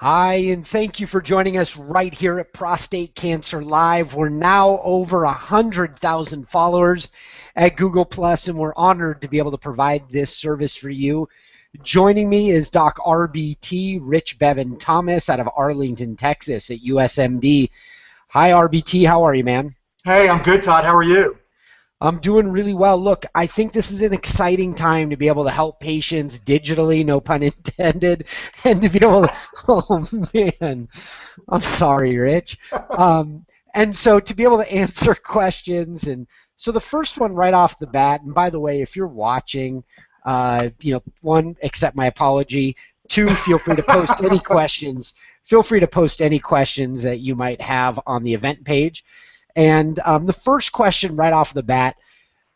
Hi, and thank you for joining us right here at Prostate Cancer Live. We're now over 100,000 followers at Google Plus, and we're honored to be able to provide this service for you. Joining me is Doc RBT, Rich Bevan-Thomas out of Arlington, Texas at USMD. Hi, RBT. How are you, man? Hey, I'm good, Todd. How are you? I'm doing really well. Look, I think this is an exciting time to be able to help patients digitally, no pun intended, and to be able to, oh man, I'm sorry, Rich. And so to be able to answer questions, and so the first one right off the bat, and by the way, if you're watching, one, accept my apology. Two, feel free to post any questions. Feel free to post any questions that you might have on the event page. And the first question right off the bat,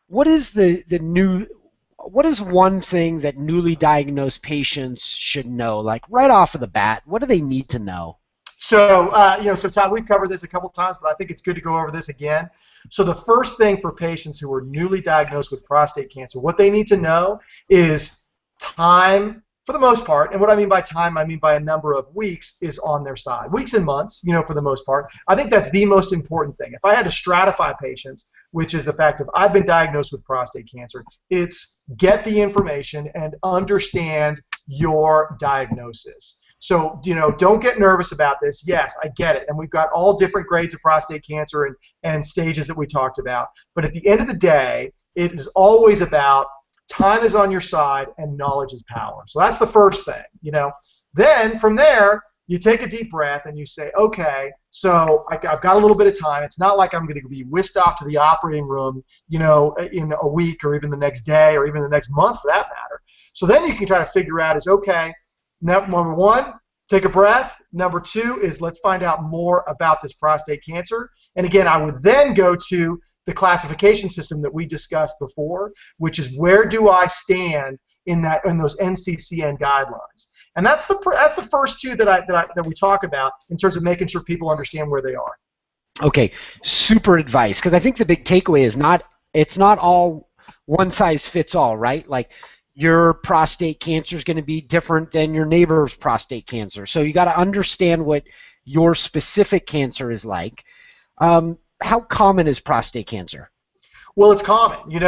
what is what is one thing that newly diagnosed patients should know? Like right off of the bat, what do they need to know? So, so Todd, we've covered this a couple times, but I think it's good to go over this again. So the first thing for patients who are newly diagnosed with prostate cancer, what they need to know is time, for the most part, and what I mean by time, I mean by a number of weeks, is on their side. Weeks and months, for the most part. I think that's the most important thing. If I had to stratify patients, which is the fact of I've been diagnosed with prostate cancer, it's get the information and understand your diagnosis. So, don't get nervous about this. Yes, I get it. And we've got all different grades of prostate cancer and stages that we talked about. But at the end of the day, it is always about time is on your side and knowledge is power. So that's the first thing, Then from there, you take a deep breath and you say, okay, so I've got a little bit of time. It's not like I'm going to be whisked off to the operating room, in a week or even the next day or even the next month for that matter. So then you can try to figure out is, okay, number one, take a breath. Number two is let's find out more about this prostate cancer. And again, I would then go to the classification system that we discussed before, which is where do I stand in those NCCN guidelines. And that's the first two that we talk about in terms of making sure people understand where they are. Okay, super advice, because I think the big takeaway is it's not all one size fits all, right? Like your prostate cancer is going to be different than your neighbor's prostate cancer. So you got to understand what your specific cancer is like. How common is prostate cancer? Well, it's common. And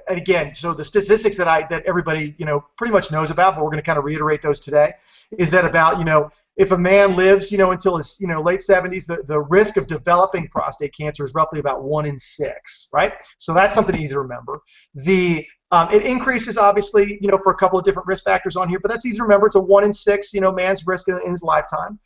again, so the statistics that everybody pretty much knows about, but we're going to kind of reiterate those today, is that about if a man lives until his late 70s, the risk of developing prostate cancer is roughly about 1 in 6, right? So that's something easy to remember. It increases obviously for a couple of different risk factors on here, but that's easy to remember. It's a 1 in 6 man's risk in his lifetime.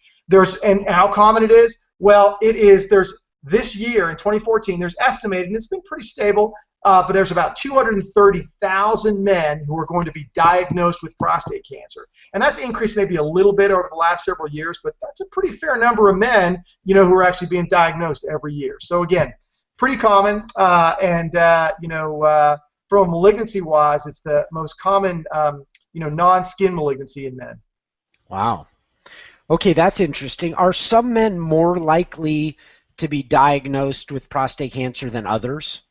And how common it is? Well, it is. There's this year in 2014. There's estimated, and it's been pretty stable, but there's about 230,000 men who are going to be diagnosed with prostate cancer, and that's increased maybe a little bit over the last several years. But that's a pretty fair number of men, who are actually being diagnosed every year. So again, pretty common, from a malignancy-wise, it's the most common, non-skin malignancy in men. Wow. Okay, that's interesting. Are some men more likely to be diagnosed with prostate cancer than others?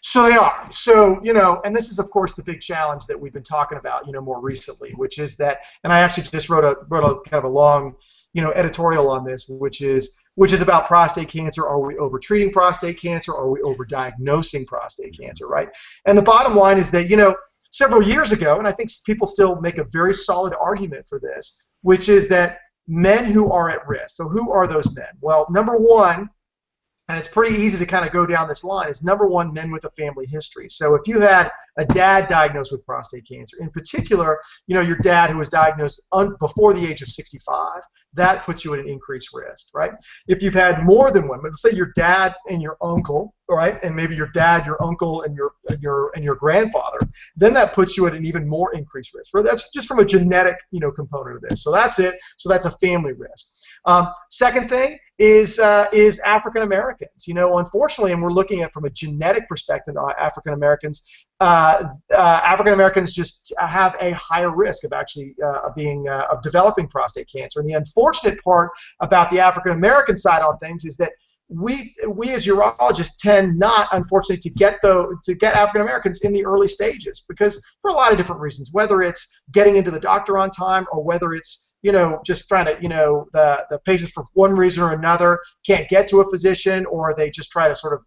So they are. So, and this is, of course, the big challenge that we've been talking about, more recently, which is that, and I actually just wrote a kind of a long, editorial on this, which is about prostate cancer. Are we over-treating prostate cancer? Are we over-diagnosing prostate cancer, right? And the bottom line is that, several years ago, and I think people still make a very solid argument for this, which is that men who are at risk. So who are those men? Well, number one, and it's pretty easy to kind of go down this line, is number one, men with a family history. So if you had a dad diagnosed with prostate cancer, in particular, your dad who was diagnosed before the age of 65, that puts you at an increased risk, right? If you've had more than one, let's say your dad and your uncle, right, and maybe your dad, your uncle, and your grandfather, then that puts you at an even more increased risk. That's just from a genetic, component of this. So that's it. So that's a family risk. Second thing is African Americans. Unfortunately, and we're looking at from a genetic perspective, African Americans just have a higher risk of actually of developing prostate cancer. And the unfortunate part about the African American side on things is that we as urologists tend not, unfortunately, to get African Americans in the early stages, because for a lot of different reasons, whether it's getting into the doctor on time, or whether it's just trying to, the patients for one reason or another can't get to a physician, or they just try to sort of,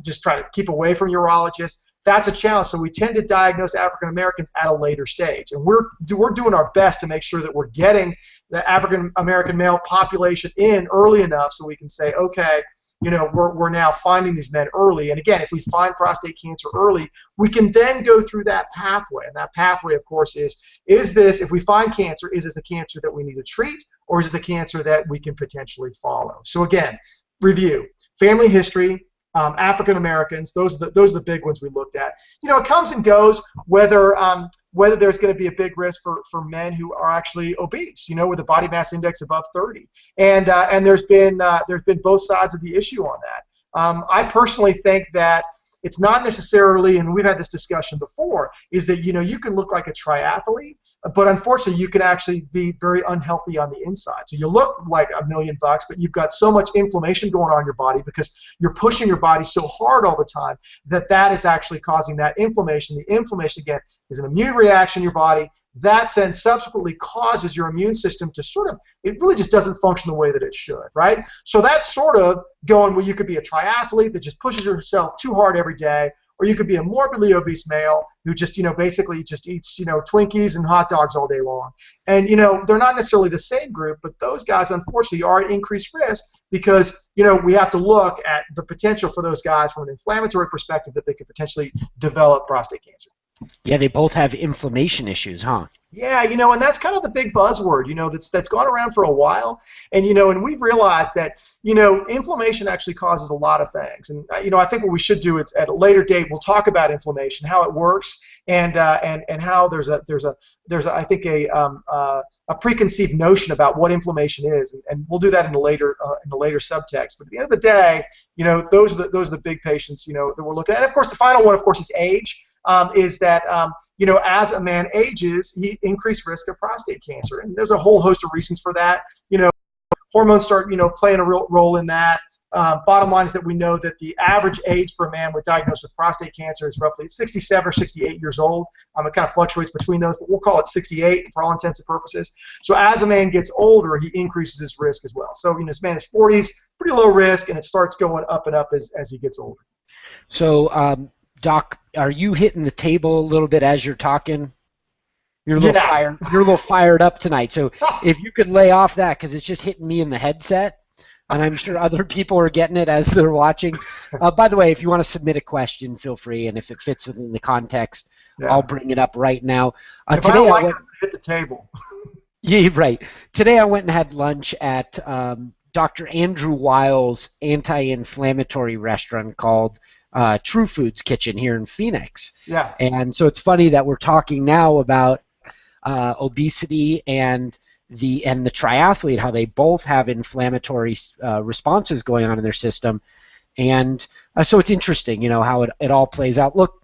just try to keep away from urologists. That's a challenge. So we tend to diagnose African Americans at a later stage, and we're doing our best to make sure that we're getting the African American male population in early enough so we can say, okay, we're now finding these men early. And again, if we find prostate cancer early, we can then go through that pathway. And that pathway, of course, is this, if we find cancer, is this a cancer that we need to treat, or is this a cancer that we can potentially follow? So again, review: family history, African Americans, those are the big ones we looked at. It comes and goes whether there's going to be a big risk for men who are actually obese, with a body mass index above 30, and there's been both sides of the issue on that. I personally think that it's not necessarily, and we've had this discussion before, is that you can look like a triathlete, but unfortunately you can actually be very unhealthy on the inside. So you look like $1 million, but you've got so much inflammation going on in your body because you're pushing your body so hard all the time that is actually causing that inflammation. The inflammation, again, is an immune reaction in your body. That then subsequently causes your immune system to it really just doesn't function the way that it should, right? So that's sort of going where you could be a triathlete that just pushes yourself too hard every day, or you could be a morbidly obese male who just, basically just eats, Twinkies and hot dogs all day long. And, they're not necessarily the same group, but those guys, unfortunately, are at increased risk because, we have to look at the potential for those guys from an inflammatory perspective that they could potentially develop prostate cancer. Yeah, they both have inflammation issues, huh? Yeah, and that's kind of the big buzzword, that's gone around for a while. And, and we've realized that, inflammation actually causes a lot of things. And, I think what we should do is at a later date, we'll talk about inflammation, how it works, and how there's I think a preconceived notion about what inflammation is, and we'll do that in a later subtext. But at the end of the day, those are the big patients, that we're looking at. And of course, the final one, of course, is age. Is that as a man ages, he increased risk of prostate cancer, and there's a whole host of reasons for that. Hormones start playing a real role in that. Bottom line is that we know that the average age for a man diagnosed with prostate cancer is roughly 67 or 68 years old. It kind of fluctuates between those, but we'll call it 68 for all intents and purposes. So as a man gets older, he increases his risk as well. So this man is 40s, pretty low risk, and it starts going up and up as he gets older. So, Doc, are you hitting the table a little bit as you're talking? You're a little fired up tonight. So if you could lay off that, because it's just hitting me in the headset, and I'm sure other people are getting it as they're watching. By the way, if you want to submit a question, feel free, and if it fits within the context, I'll bring it up right now. If I don't like it, hit the table. Yeah, right. Today I went and had lunch at Dr. Andrew Weil's anti-inflammatory restaurant called True Foods Kitchen here in Phoenix. Yeah. And so it's funny that we're talking now about obesity and the triathlete, how they both have inflammatory responses going on in their system. And so it's interesting, how it all plays out. Look,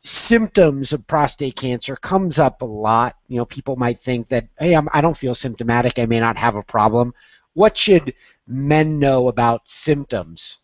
symptoms of prostate cancer comes up a lot. People might think that, hey, I don't feel symptomatic, I may not have a problem. What should men know about symptoms?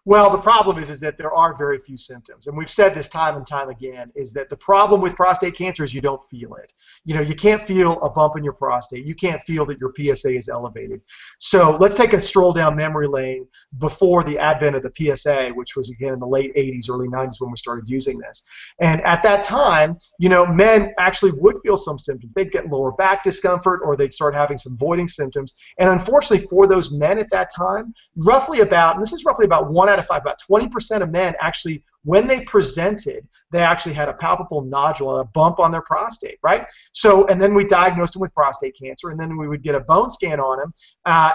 Well, the problem is that there are very few symptoms, and we've said this time and time again, is that the problem with prostate cancer is you don't feel it. You can't feel a bump in your prostate. You can't feel that your PSA is elevated. So let's take a stroll down memory lane before the advent of the PSA, which was, again, in the late 80s, early 90s when we started using this. And at that time, men actually would feel some symptoms. They'd get lower back discomfort, or they'd start having some voiding symptoms. And unfortunately for those men at that time, roughly about 1 out of 5, about 20% of men actually, when they presented, they actually had a palpable nodule and a bump on their prostate, right? So, and then we diagnosed them with prostate cancer, and then we would get a bone scan on them,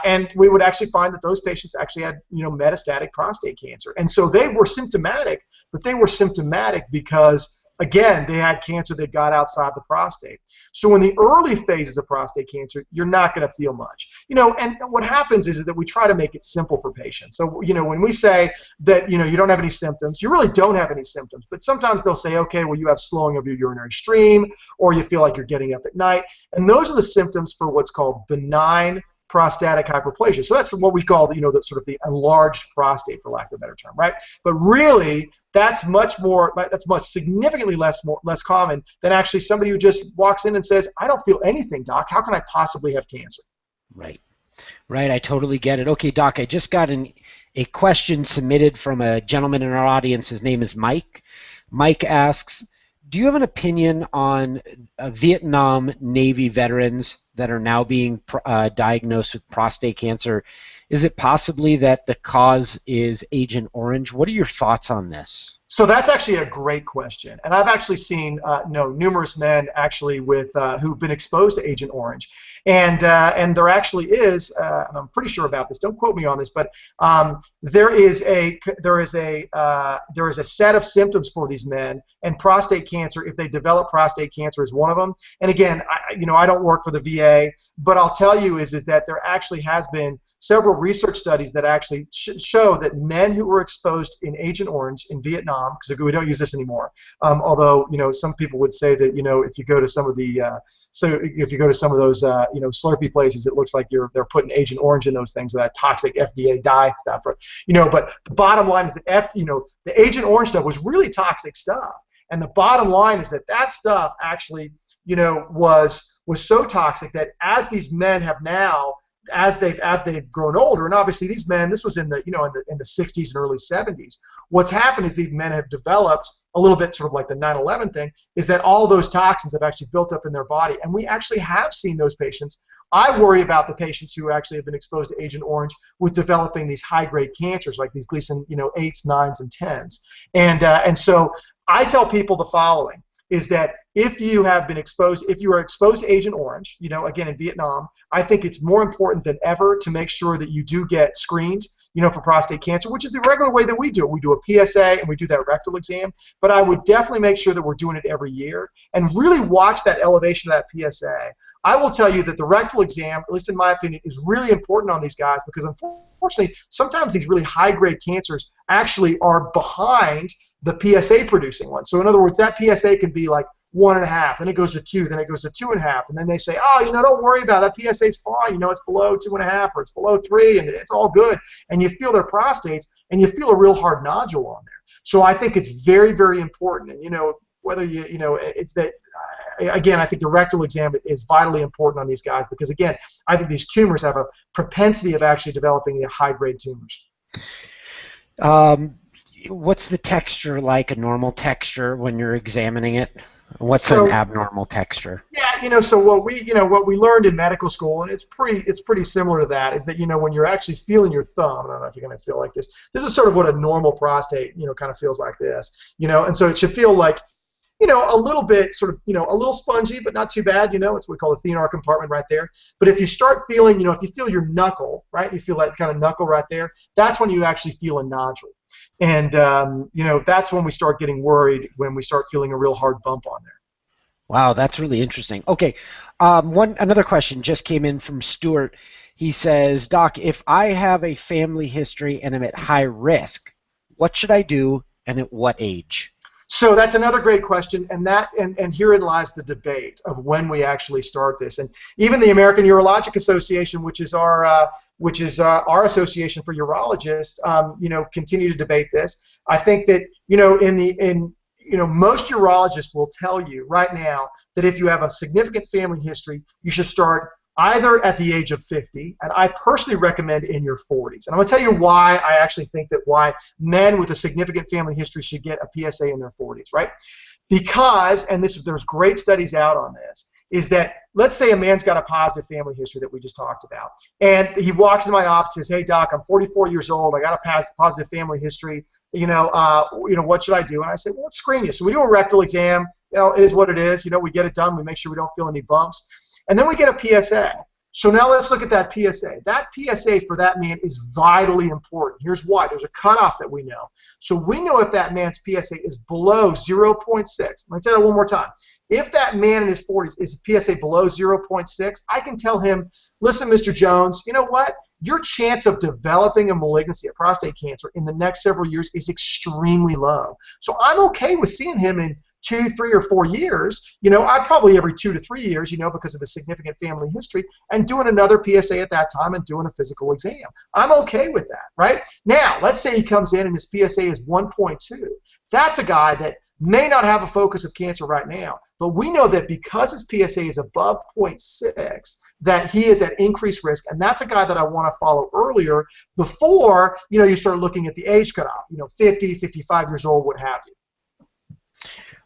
and we would actually find that those patients actually had, metastatic prostate cancer. And so they were symptomatic, but they were symptomatic because, again, they had cancer that got outside the prostate. So in the early phases of prostate cancer, you're not going to feel much. And what happens is that we try to make it simple for patients. So, when we say that, you don't have any symptoms, you really don't have any symptoms. But sometimes they'll say, okay, well, you have slowing of your urinary stream, or you feel like you're getting up at night. And those are the symptoms for what's called benign prostatic hyperplasia. So that's what we call, the sort of the enlarged prostate, for lack of a better term, right? But really, that's significantly less common than actually somebody who just walks in and says, I don't feel anything, doc. How can I possibly have cancer? Right. Right, I totally get it. Okay, Doc, I just got a question submitted from a gentleman in our audience. His name is Mike. Mike asks, do you have an opinion on Vietnam Navy veterans that are now being diagnosed with prostate cancer? Is it possibly that the cause is Agent Orange? What are your thoughts on this? So that's actually a great question, and I've actually seen numerous men actually with who've been exposed to Agent Orange, and there actually is, and I'm pretty sure about this. Don't quote me on this, but there is a set of symptoms for these men, and prostate cancer, if they develop prostate cancer, is one of them. And again, I don't work for the VA, but I'll tell you is that there actually has been several research studies that actually show that men who were exposed in Agent Orange in Vietnam, because we don't use this anymore, although some people would say that if you go to some of the if you go to some of those Slurpee places, it looks like they're putting Agent Orange in those things, that toxic FDA dye stuff, but the bottom line is that the Agent Orange stuff was really toxic stuff, and the bottom line is that stuff actually was so toxic that as these men have now, as they've grown older, and obviously these men, this was in the in the 60s and early 70s. What's happened is these men have developed a little bit sort of like the 9/11 thing, is that all those toxins have actually built up in their body, and we actually have seen those patients. I worry about the patients who actually have been exposed to Agent Orange with developing these high-grade cancers like these Gleason 8s, 9s, and 10s, and so I tell people the following. Is that if you are exposed to Agent Orange, again in Vietnam, I think it's more important than ever to make sure that you do get screened, for prostate cancer, which is the regular way that we do it. We do a PSA and we do that rectal exam, but I would definitely make sure that we're doing it every year and really watch that elevation of that PSA. I will tell you that the rectal exam, at least in my opinion, is really important on these guys because unfortunately, sometimes these really high-grade cancers actually are behind the PSA producing one. So in other words, that PSA can be like 1.5, then it goes to 2, then it goes to 2.5, and then they say, oh, don't worry about it. That PSA's fine. It's below 2.5 or it's below 3, and it's all good. And you feel their prostates, and you feel a real hard nodule on there. So I think it's very, very important. And whether it's that. Again, I think the rectal exam is vitally important on these guys because, again, I think these tumors have a propensity of actually developing high-grade tumors. What's the texture like, a normal texture when you're examining it? What's an abnormal texture? Yeah, so what we learned in medical school, and it's pretty similar to that, is that when you're actually feeling your thumb, I don't know if you're going to feel like this. This is sort of what a normal prostate, kind of feels like this, and so it should feel like, a little bit sort of, a little spongy, but not too bad, it's what we call the thenar compartment right there. But if you start feeling, if you feel your knuckle, right, you feel that kind of knuckle right there, that's when you actually feel a nodule. And, that's when we start getting worried, when we start feeling a real hard bump on there. Wow, that's really interesting. Okay, another question just came in from Stuart. He says, Doc, if I have a family history and I'm at high risk, what should I do and at what age? So that's another great question, and herein lies the debate of when we actually start this. And even the American Urologic Association, which is our association for urologists, continue to debate this. I think that most urologists will tell you right now that if you have a significant family history, you should start either at the age of 50, and I personally recommend in your 40s. And I'm going to tell you why I actually think that why men with a significant family history should get a PSA in their 40s, right? Because, and there's great studies out on this, is that let's say a man's got a positive family history that we just talked about, and he walks into my office and says, hey, Doc, I'm 44 years old, I got a positive family history, what should I do? And I say, well, let's screen you. So we do a rectal exam, it is what it is, we get it done, we make sure we don't feel any bumps. And then we get a PSA. So now let's look at that PSA. That PSA for that man is vitally important. Here's why. There's a cutoff that we know. So we know if that man's PSA is below 0.6. Let me tell you that one more time. If that man in his 40s is PSA below 0.6, I can tell him, listen, Mr. Jones, you know what? Your chance of developing a malignancy, a prostate cancer, in the next several years is extremely low. So I'm okay with seeing him in 2, 3, or 4 years, I'd probably every 2 to 3 years, because of a significant family history, and doing another PSA at that time and doing a physical exam. I'm okay with that, right? Now, let's say he comes in and his PSA is 1.2. That's a guy that may not have a focus of cancer right now, but we know that because his PSA is above 0.6, that he is at increased risk, and that's a guy that I want to follow earlier before, you start looking at the age cutoff, 50, 55 years old, what have you.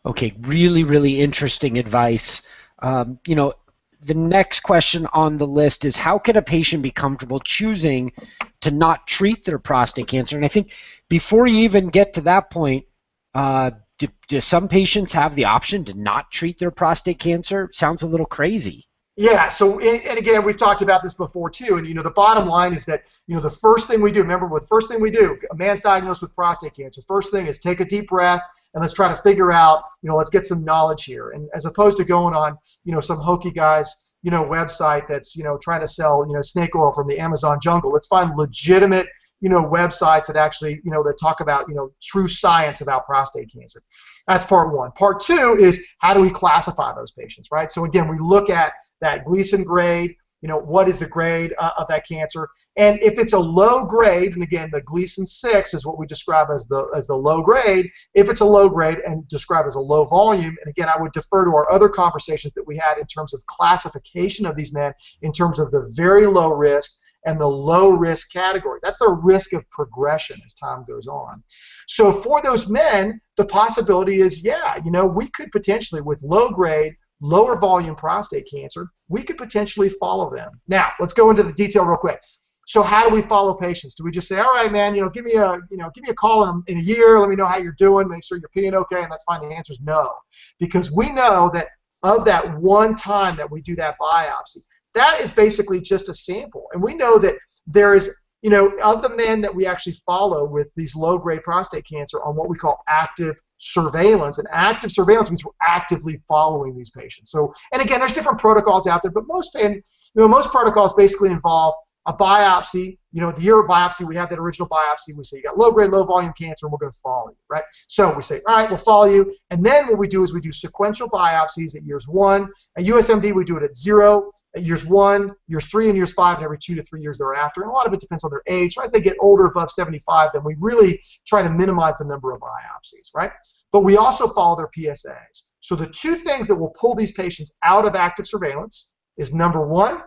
Okay, really, really interesting advice. The next question on the list is, how can a patient be comfortable choosing to not treat their prostate cancer? And I think before you even get to that point, do some patients have the option to not treat their prostate cancer? Sounds a little crazy. Yeah, so, and again, we've talked about this before too, and the bottom line is that, the first thing we do, remember what the first thing we do, a man's diagnosed with prostate cancer, first thing is take a deep breath, and let's try to figure out, let's get some knowledge here. And as opposed to going on, some hokey guy's, website that's, trying to sell, snake oil from the Amazon jungle, let's find legitimate, websites that actually, that talk about, true science about prostate cancer. That's part one. Part two is, how do we classify those patients, right? So again, we look at that Gleason grade, what is the grade of that cancer? And if it's a low grade, and again, the Gleason 6 is what we describe as the low grade. If it's a low grade and described as a low volume, and again, I would defer to our other conversations that we had in terms of classification of these men in terms of the very low risk and the low risk categories. That's the risk of progression as time goes on. So for those men, the possibility is, yeah, we could potentially, with low grade, lower volume prostate cancer, we could potentially follow them. Now, let's go into the detail real quick. So how do we follow patients? Do we just say, all right, man, give me a call in a year, let me know how you're doing, make sure you're peeing okay, and that's fine? The answer is no, because we know that of that one time that we do that biopsy, that is basically just a sample, and we know that there is, of the men that we actually follow with these low-grade prostate cancer on what we call active surveillance, and active surveillance means we're actively following these patients. So, and again, there's different protocols out there, but most protocols basically involve a biopsy. The year of biopsy, we have that original biopsy. We say you got low-grade, low-volume cancer, and we're going to follow you, right? So we say, all right, we'll follow you, and then what we do is we do sequential biopsies at years 1. At USMD, we do it at 0. At years 1, years 3, and years 5, and every 2 to 3 years thereafter. And a lot of it depends on their age. So as they get older, above 75, then we really try to minimize the number of biopsies, right? But we also follow their PSAs. So the two things that will pull these patients out of active surveillance is, number one,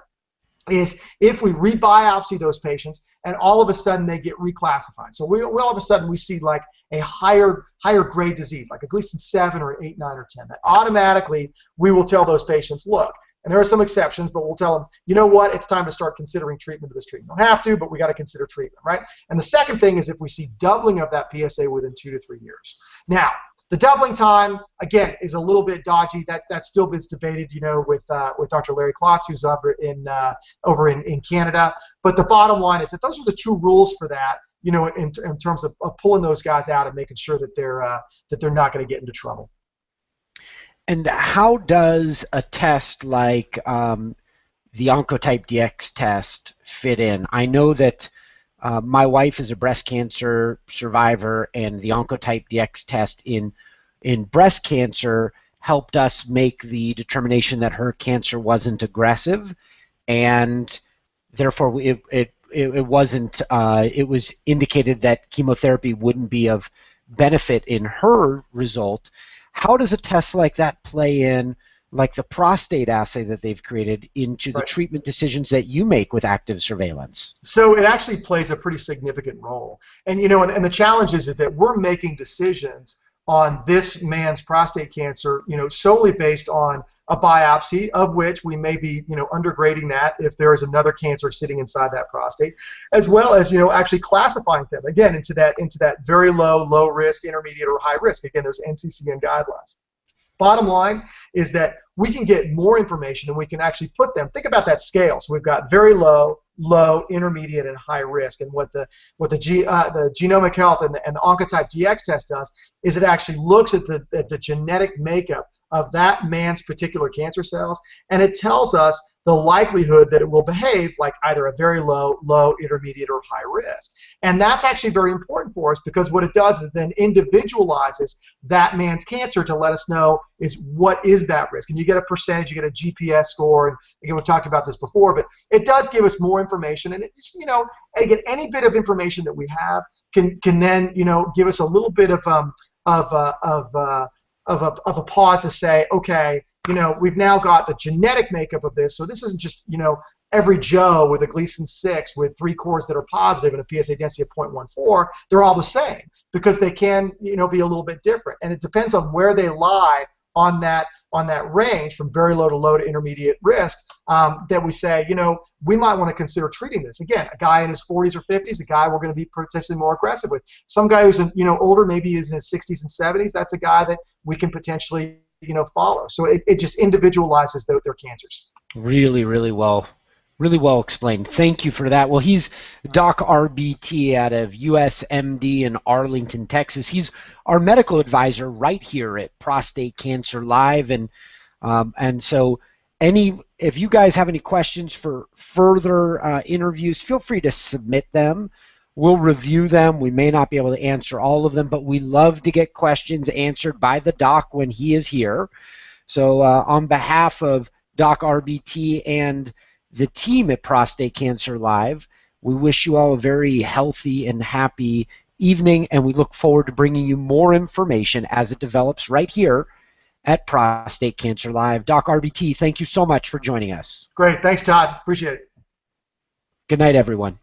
is if we rebiopsy those patients and all of a sudden they get reclassified. So we all of a sudden we see like a higher grade disease, like a Gleason 7 or 8, 9, or 10. That automatically we will tell those patients, look, and there are some exceptions, but we'll tell them, you know what, it's time to start considering treatment of this treatment. You don't have to, but we got to consider treatment, right? And the second thing is if we see doubling of that PSA within 2 to 3 years. Now, the doubling time, again, is a little bit dodgy. That's still been debated, with Dr. Larry Klotz, who's over in Canada. But the bottom line is that those are the two rules for that, in terms of pulling those guys out and making sure that they're not going to get into trouble. And how does a test like the Oncotype DX test fit in? I know that my wife is a breast cancer survivor, and the Oncotype DX test in breast cancer helped us make the determination that her cancer wasn't aggressive, and therefore it wasn't. It was indicated that chemotherapy wouldn't be of benefit in her result. How does a test like that play in, like the prostate assay that they've created, into the treatment decisions that you make with active surveillance? So it actually plays a pretty significant role. And, and the challenge is that we're making decisions on this man's prostate cancer, solely based on a biopsy, of which we may be, undergrading that if there is another cancer sitting inside that prostate, as well as, actually classifying them again into that very low risk, intermediate, or high risk. Again, those NCCN guidelines. Bottom line is that we can get more information and we can actually put them. Think about that scale. So we've got very low, intermediate, and high risk. And what the Genomic Health and the Oncotype DX test does is it actually looks at the genetic makeup of that man's particular cancer cells, and it tells us the likelihood that it will behave like either a very low, intermediate, or high risk. And that's actually very important for us, because what it does is then individualizes that man's cancer to let us know is what is that risk. And you get a percentage, you get a GPS score, and again, we talked about this before, but it does give us more information. And it just, again, any bit of information that we have can then, give us a little bit of a pause to say, okay, we've now got the genetic makeup of this. So this isn't just, every Joe with a Gleason 6 with 3 cores that are positive and a PSA density of 0.14. They're all the same, because they can, be a little bit different. And it depends on where they lie on that range from very low to intermediate risk, that we say, we might want to consider treating this. Again, a guy in his 40s or 50s, a guy we're going to be potentially more aggressive with. Some guy who's older, maybe is in his 60s and 70s, that's a guy that we can potentially follow. So it just individualizes their cancers. Really, really well explained. Thank you for that. Well, he's Doc RBT out of USMD in Arlington, Texas. He's our medical advisor right here at Prostate Cancer Live, and so if you guys have any questions for further interviews, feel free to submit them. We'll review them. We may not be able to answer all of them, but we love to get questions answered by the doc when he is here. So on behalf of Doc RBT and the team at Prostate Cancer Live, we wish you all a very healthy and happy evening, and we look forward to bringing you more information as it develops right here at Prostate Cancer Live. Doc RBT, thank you so much for joining us. Great. Thanks, Todd. Appreciate it. Good night, everyone.